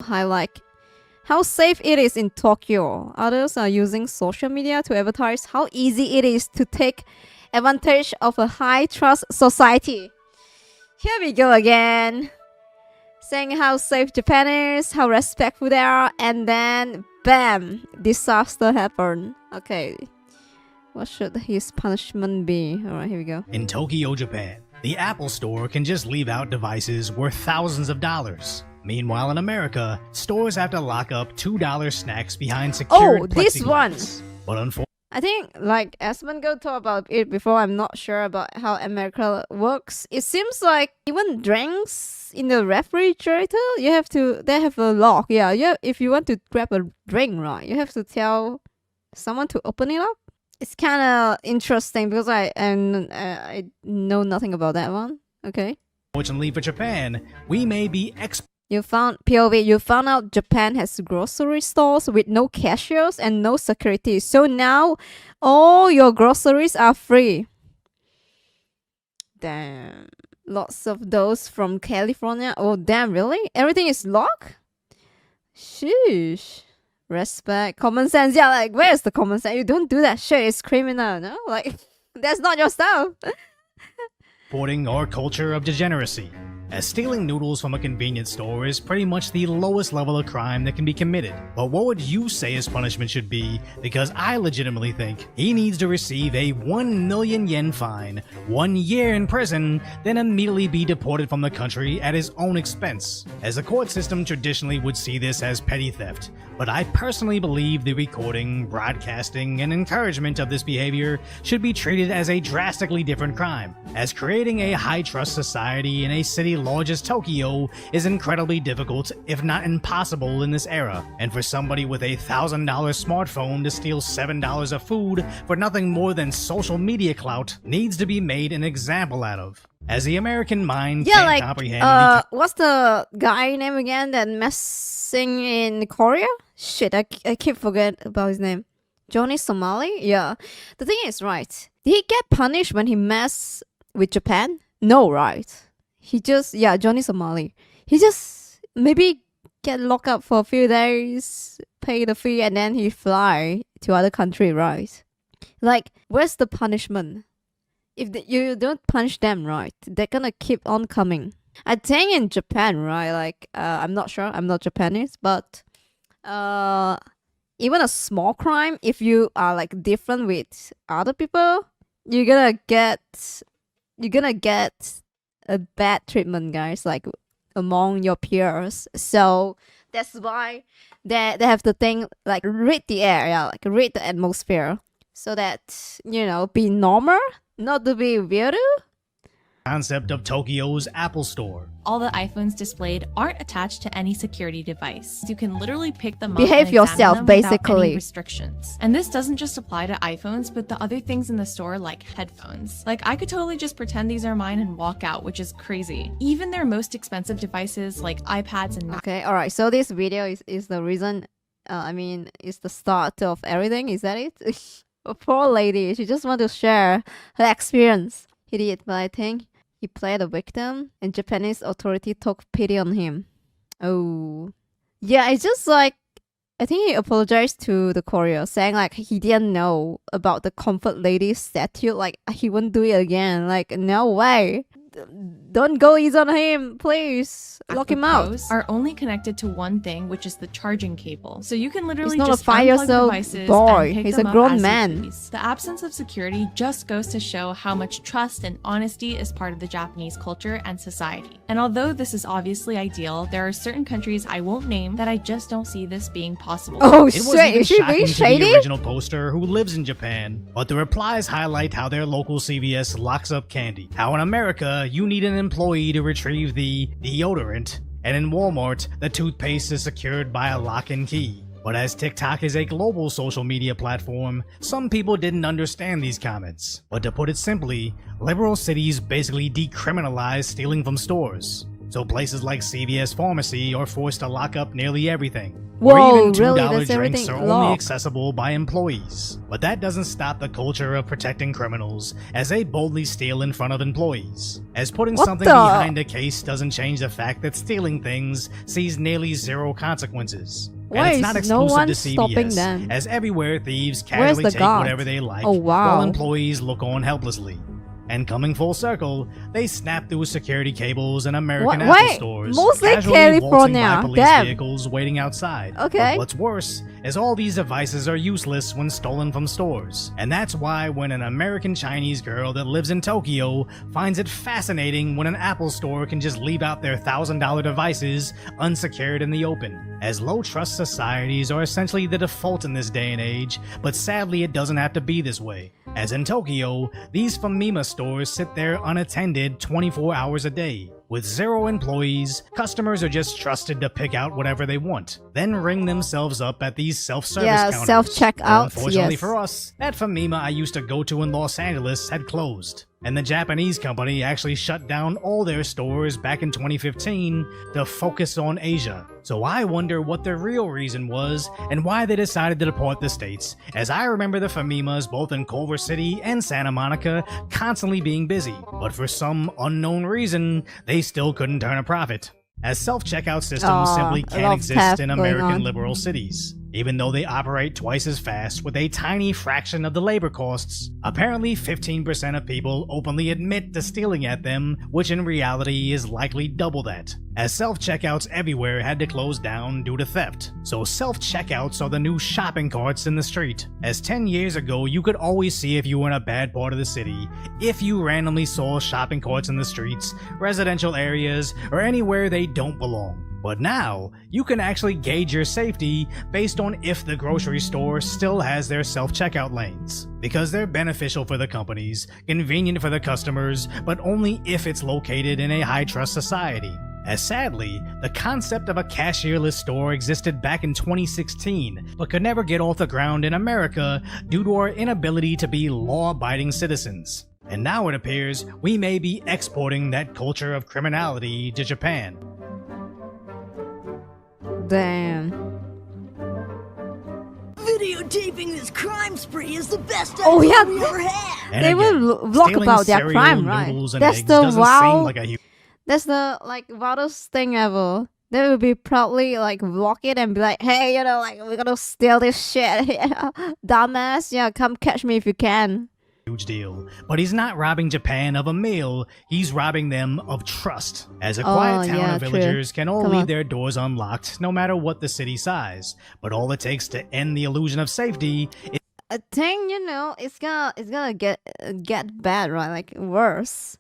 Highlight how safe it is in Tokyo. Others are using social media to advertise how easy it is to take advantage of a high-trust society. Here we go again. Saying how safe Japan is, how respectful they are, and then bam! Disaster happened. Okay. What should his punishment be? Alright, here we go. In Tokyo, Japan, the Apple Store can just leave out devices worth thousands of dollars. Meanwhile, in America, stores have to lock up $2 snacks behind secured this one. But unfortunately, I think, like, Esmond go talk about it before. I'm not sure about how America works. It seems like even drinks in the refrigerator, they have a lock. Yeah, if you want to grab a drink, right, you have to tell someone to open it up. It's kind of interesting because I know nothing about that one. Okay. Fortunately for Japan, we may be You found out Japan has grocery stores with no cashiers and no security. So now all your groceries are free. Damn. Lots of those from California. Oh, damn, really? Everything is locked? Sheesh. Respect. Common sense. Yeah, like, where's the common sense? You don't do that shit. It's criminal, no? Like, that's not your stuff. Supporting our culture of degeneracy, as stealing noodles from a convenience store is pretty much the lowest level of crime that can be committed. But what would you say his punishment should be? Because I legitimately think he needs to receive a 1 million yen fine, 1 year in prison, then immediately be deported from the country at his own expense, as the court system traditionally would see this as petty theft. But I personally believe the recording, broadcasting, and encouragement of this behavior should be treated as a drastically different crime, as creating a high-trust society in a city large as Tokyo is incredibly difficult, if not impossible, in this era. And for somebody with a $1,000 smartphone to steal $7 of food for nothing more than social media clout needs to be made an example out of. As the American mind can't comprehend what's the guy name again that messing in Korea? Shit, I keep forgetting about his name. Johnny Somali? Yeah. The thing is, right, did he get punished when he messed with Japan? No, right? He just, Johnny Somali. He just maybe get locked up for a few days, pay the fee, and then he fly to other country, right? Like, where's the punishment? If you don't punish them, right, they're gonna keep on coming. I think in Japan, right, like, I'm not sure, I'm not Japanese, but even a small crime, if you are like different with other people, you're gonna get a bad treatment, guys, like among your peers. So that's why they have the thing like read the air, like read the atmosphere, so that, you know, be normal, not to be weirdo. Concept of Tokyo's Apple Store. All the iPhones displayed aren't attached to any security device. You can literally pick them up Behave and yourself, examine them without basically. any restrictions. And this doesn't just apply to iPhones, but the other things in the store like headphones. Like, I could totally just pretend these are mine and walk out, which is crazy. Even their most expensive devices like iPads and Okay, alright, so this video is the reason, is the start of everything, is that it? A poor lady, she just want to share her experience. He did, but I think he played a victim and Japanese authority took pity on him. Oh. Yeah, it's just like, I think he apologized to the courier, saying like he didn't know about the comfort lady statute, like he wouldn't do it again. Like, no way. Don't go easy on him, please. Lock him out. are only connected to one thing, which is the charging cable. So you can literally He's not just a 5-year-old devices boy. and pick He's them a up grown as you man. please. The absence of security just goes to show how much trust and honesty is part of the Japanese culture and society. And although this is obviously ideal, there are certain countries I won't name that I just don't see this being possible. Oh It was shit, even is she shocking being to shady? the original poster who lives in Japan, but the replies highlight how their local CVS locks up candy. How in America, you need an employee to retrieve the deodorant, and in Walmart, the toothpaste is secured by a lock and key. But as TikTok is a global social media platform, some people didn't understand these comments. But to put it simply, liberal cities basically decriminalize stealing from stores. So places like CVS Pharmacy are forced to lock up nearly everything. Whoa, or even $2 really? That's drinks everything are only locked. accessible by employees. But that doesn't stop the culture of protecting criminals, as they boldly steal in front of employees. As putting What something the- behind a case doesn't change the fact that stealing things sees nearly zero consequences. Why And it's is not no exclusive one to stopping CVS, them? as everywhere thieves Where's casually the take guard? whatever they like, Oh, wow. while employees look on helplessly. And coming full circle, they snap through security cables in American Apple Wait, stores, mostly casually waltzing by California. police Damn. vehicles waiting outside. Okay. But what's worse is all these devices are useless when stolen from stores. And that's why when an American Chinese girl that lives in Tokyo finds it fascinating when an Apple store can just leave out their $1,000 devices unsecured in the open. As low trust societies are essentially the default in this day and age, but sadly it doesn't have to be this way. As in Tokyo, these Famima stores sit there unattended 24 hours a day. With 0 employees, customers are just trusted to pick out whatever they want, then ring themselves up at these self-service Yeah, counters. self-checkouts, Well, unfortunately yes. for us, that Famima I used to go to in Los Angeles had closed, and the Japanese company actually shut down all their stores back in 2015 to focus on Asia. So I wonder what the real reason was and why they decided to deport the states, as I remember the Famimas both in Culver City and Santa Monica constantly being busy, but for some unknown reason, they still couldn't turn a profit, as self-checkout systems Aw, simply a lot can't of exist theft in going American on. liberal cities. Even though they operate twice as fast with a tiny fraction of the labor costs, apparently 15% of people openly admit to stealing at them, which in reality is likely double that, as self-checkouts everywhere had to close down due to theft. So self-checkouts are the new shopping carts in the street, as 10 years ago you could always see if you were in a bad part of the city if you randomly saw shopping carts in the streets, residential areas, or anywhere they don't belong. But now, you can actually gauge your safety based on if the grocery store still has their self-checkout lanes, because they're beneficial for the companies, convenient for the customers, but only if it's located in a high-trust society. As sadly, the concept of a cashierless store existed back in 2016, but could never get off the ground in America due to our inability to be law-abiding citizens. And now it appears we may be exporting that culture of criminality to Japan. Damn. Videotaping this crime spree is the best Oh, idea yeah, we ever had. And They will again, vlog stealing about their cereal, crime, right? noodles, and That's eggs the doesn't wow. seem like a huge That's the like wildest thing ever. They will be proudly like vlog it and be like, hey, you know, like we're gonna steal this shit. Yeah. Dumbass, yeah, come catch me if you can. deal. But he's not robbing Japan of a meal, he's robbing them of trust. As a Oh, quiet town yeah, of true. villagers can all Come leave on. their doors unlocked, no matter what the city size. But all it takes to end the illusion of safety is I think, you know, it's gonna get bad, right? Like worse.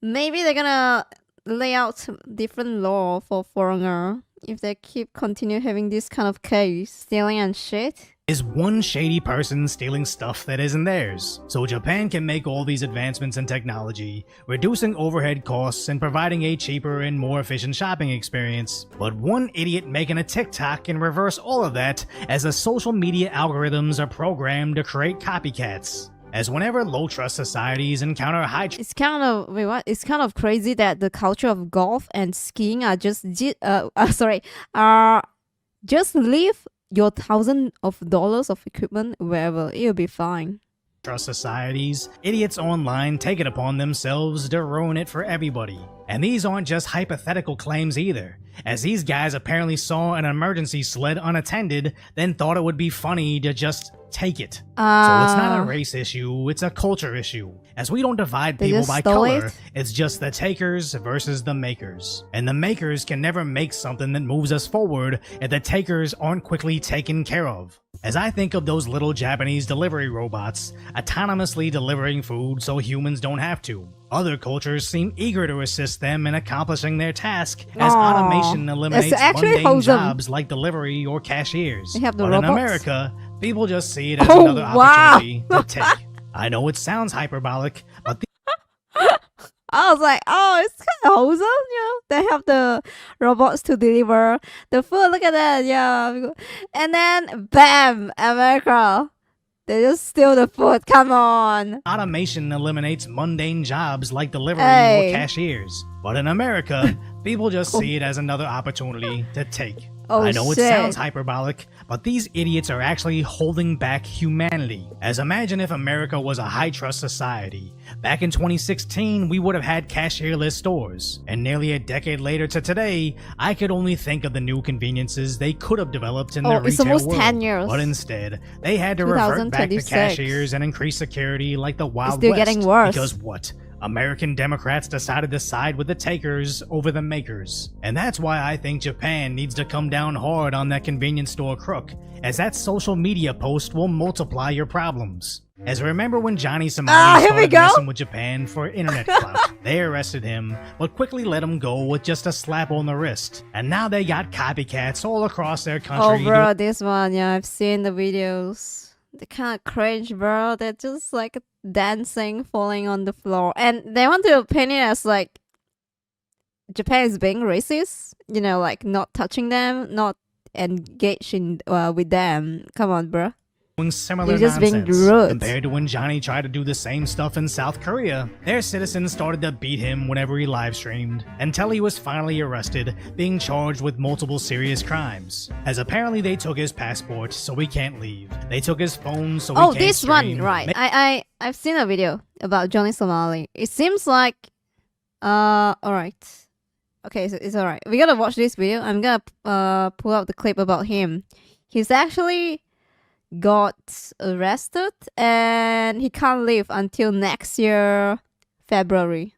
Maybe they're gonna lay out different law for foreigner if they continue having this kind of case, stealing and shit. one shady person stealing stuff that isn't theirs. So Japan can make all these advancements in technology, reducing overhead costs and providing a cheaper and more efficient shopping experience. But one idiot making a TikTok can reverse all of that, as the social media algorithms are programmed to create copycats. As whenever low-trust societies encounter high It's kind of wait, what? It's kind of crazy that the culture of golf and skiing are just just leave your $1,000s of equipment wherever, it'll be fine. trust societies, idiots online take it upon themselves to ruin it for everybody. And these aren't just hypothetical claims either, as these guys apparently saw an emergency sled unattended, then thought it would be funny to just take it. So it's not a race issue, it's a culture issue, as we don't divide They people just by stole color, it? it's just the takers versus the makers. And the makers can never make something that moves us forward if the takers aren't quickly taken care of. As I think of those little Japanese delivery robots, autonomously delivering food so humans don't have to. Other cultures seem eager to assist them in accomplishing their task, as Aw, automation eliminates that's actually mundane wholesome. jobs like delivery or cashiers. They have the but robots? in America, people just see it as Oh, another wow. opportunity to take. I know it sounds hyperbolic, but I was like, oh, it's kind of wholesome, you know. They have the robots to deliver the food. Look at that, yeah. And then, bam, America. They just steal the food. Come on. automation eliminates mundane jobs like delivery Hey. or cashiers. But in America, People just see it as another opportunity to take. Oh, I know it shit. sounds hyperbolic, but these idiots are actually holding back humanity. As imagine if America was a high-trust society. Back in 2016, we would have had cashierless stores. And nearly a decade later to today, I could only think of the new conveniences they could have developed in the retail it's almost world. 10 years. But instead, they had to revert back to 2026. cashiers and increase security like the Wild still West. getting worse. Because what? American Democrats decided to side with the takers over the makers. And that's why I think Japan needs to come down hard on that convenience store crook, as that social media post will multiply your problems. As remember when Johnny Somali here we started go. messing with Japan for internet clout? They arrested him, but quickly let him go with just a slap on the wrist. And now they got copycats all across their Oh, country. bro, this one, yeah, I've seen the videos. They kind of cringe, bro. They're just like dancing, falling on the floor. And they want to paint it as like Japan is being racist. You know, like not touching them, not engaging with them. Come on, bro. Doing similar You're just being nonsense. rude. Compared to when Johnny tried to do the same stuff in South Korea, their citizens started to beat him whenever he live streamed, until he was finally arrested, being charged with multiple serious crimes. As apparently they took his passport, so he can't leave. They took his phone, so he Oh, can't this one, stream. right. I've seen a video about Johnny Somali. It seems like alright. Okay, so it's alright. We gotta watch this video. I'm gonna pull out the clip about him. He's actually got arrested and he can't leave until next year February,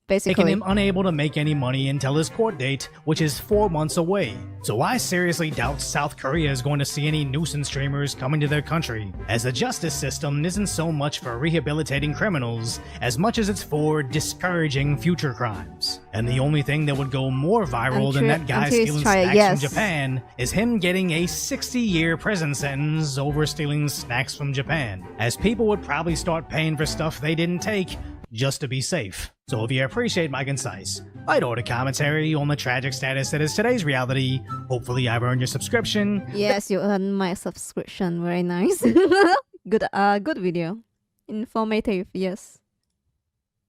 Making basically. him unable to make any money until his court date, which is 4 months away. So I seriously doubt South Korea is going to see any nuisance streamers coming to their country, as the justice system isn't so much for rehabilitating criminals as much as it's for discouraging future crimes. And the only thing that would go more viral than that guy until he's stealing tried, snacks yes. from Japan is him getting a 60-year prison sentence over stealing snacks from Japan, as people would probably start paying for stuff they didn't take just to be safe. So if you appreciate my concise, light-order commentary on the tragic status that is today's reality, hopefully I've earned your subscription. Yes, you earned my subscription. Very nice. Good video. Informative, yes.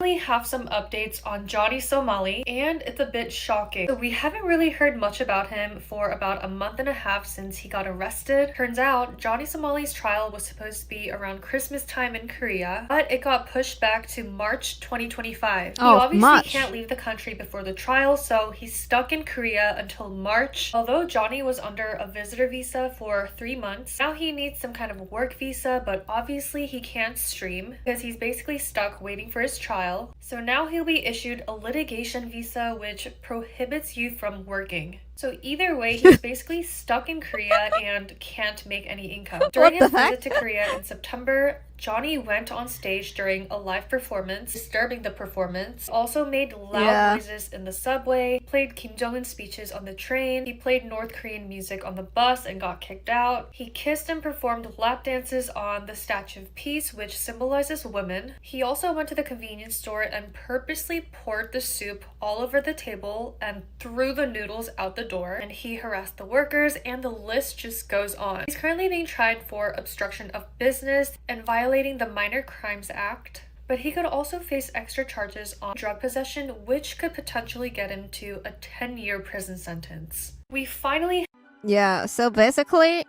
We have some updates on Johnny Somali, and it's a bit shocking. So we haven't really heard much about him for about a month and a half since he got arrested. Turns out Johnny Somali's trial was supposed to be around Christmas time in Korea, but it got pushed back to March 2025. He Oh, obviously March. can't leave the country before the trial, so he's stuck in Korea until March. Although Johnny was under a visitor visa for 3 months, now he needs some kind of work visa, but obviously he can't stream because he's basically stuck waiting for his trial. So now he'll be issued a litigation visa which prohibits you from working. So either way, he's basically stuck in Korea and can't make any income. During his the heck? visit to Korea in September, Johnny went on stage during a live performance, disturbing the performance, also made loud noises in the subway, played Kim Jong-un speeches on the train, he played North Korean music on the bus and got kicked out, he kissed and performed lap dances on the Statue of Peace, which symbolizes women. He also went to the convenience store and purposely poured the soup all over the table and threw the noodles out the door, and he harassed the workers, and the list just goes on. He's currently being tried for obstruction of business and violating the Minor Crimes Act, but he could also face extra charges on drug possession, which could potentially get him to a 10-year prison sentence. We finally Yeah, so basically,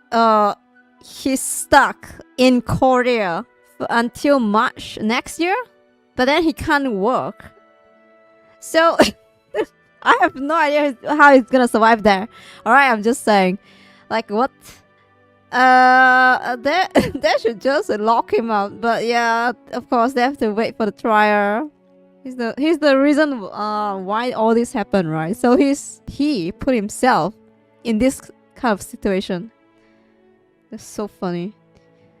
he's stuck in Korea until March next year, but then he can't work. So I have no idea how he's gonna survive there. Alright, I'm just saying. Like, what? They should just lock him up. But yeah, of course, they have to wait for the trial. He's the reason why all this happened, right? So he put himself in this kind of situation. That's so funny.